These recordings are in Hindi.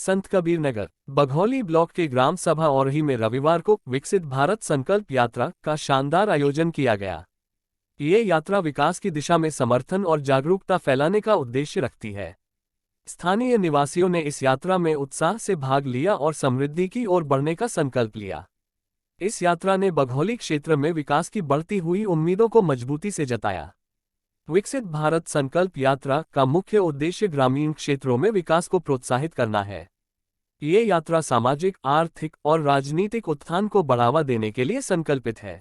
संत कबीर नगर बघौली ब्लॉक के ग्राम सभा औरही में रविवार को विकसित भारत संकल्प यात्रा का शानदार आयोजन किया गया। ये यात्रा विकास की दिशा में समर्थन और जागरूकता फैलाने का उद्देश्य रखती है। स्थानीय निवासियों ने इस यात्रा में उत्साह से भाग लिया और समृद्धि की ओर बढ़ने का संकल्प लिया। इस यात्रा ने बघौली क्षेत्र में विकास की बढ़ती हुई उम्मीदों को मजबूती से जताया। विकसित भारत संकल्प यात्रा का मुख्य उद्देश्य ग्रामीण क्षेत्रों में विकास को प्रोत्साहित करना है। ये यात्रा सामाजिक, आर्थिक और राजनीतिक उत्थान को बढ़ावा देने के लिए संकल्पित है।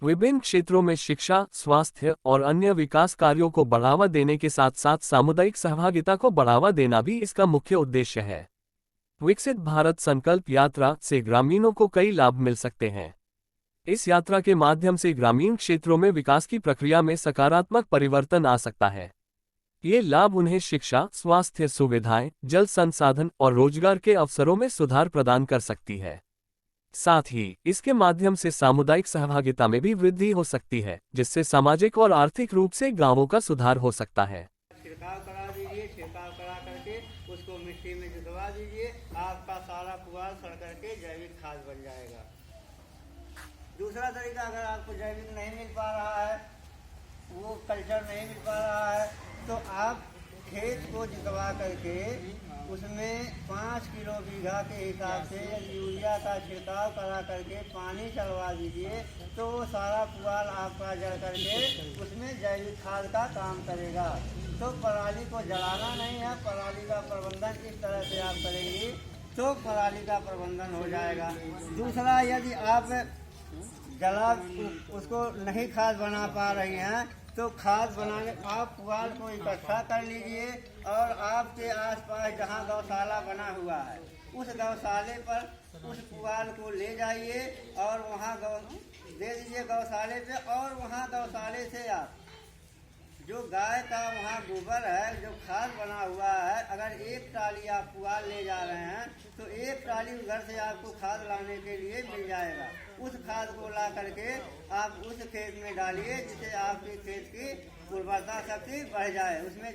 विभिन्न क्षेत्रों में शिक्षा, स्वास्थ्य और अन्य विकास कार्यों को बढ़ावा देने के साथ साथ सामुदायिक सहभागिता को बढ़ावा देना भी इसका मुख्य उद्देश्य है। विकसित भारत संकल्प यात्रा से ग्रामीणों को कई लाभ मिल सकते हैं। इस यात्रा के माध्यम से ग्रामीण क्षेत्रों में विकास की प्रक्रिया में सकारात्मक परिवर्तन आ सकता है। ये लाभ उन्हें शिक्षा, स्वास्थ्य सुविधाएं, जल संसाधन और रोजगार के अवसरों में सुधार प्रदान कर सकती है। साथ ही इसके माध्यम से सामुदायिक सहभागिता में भी वृद्धि हो सकती है, जिससे सामाजिक और आर्थिक रूप से गांवों का सुधार हो सकता है। छिड़काव करा दीजिए, छिड़काव करा करके उसको मिट्टी में जुतवा दीजिए, आपका सारा पुआल सड़ करके जैविक खाद बन जाएगा। दूसरा तरीका, अगर आपको जैविक नहीं मिल पा रहा है, वो कल्चर नहीं मिल पा रहा है, तो आप खेत को जुतवा करके उसमें 5 किलो बीघा के हिसाब से यूरिया का छिड़काव करा करके पानी चलवा दीजिए, तो वो सारा पुआल आपका जड़ करके उसमें जैविक खाद का काम करेगा। तो पराली को जलाना नहीं है, पराली का प्रबंधन इस तरह से आप करेंगे तो पराली का प्रबंधन हो जाएगा। दूसरा, यदि आप जला उसको नहीं खाद बना पा रही हैं, तो खाद बनाने आप पुआल को इकट्ठा कर लीजिए और आपके आसपास जहां गौशाला बना हुआ है उस गौशाले पर उस पुआल को ले जाइए और वहां दे दीजिए गौशाले पे, और वहां गौशाले से आप जो गाय का वहाँ गोबर है, जो खाद बना हुआ है, अगर एक ट्राली आप पुआल ले जा रहे हैं तो एक ट्राली घर से आपको खाद लाने के लिए मिल जाएगा। उस खाद को ला करके आप उस खेत में डालिए, जिससे आपके खेत की उर्वरता शक्ति बढ़ जाए। उसमें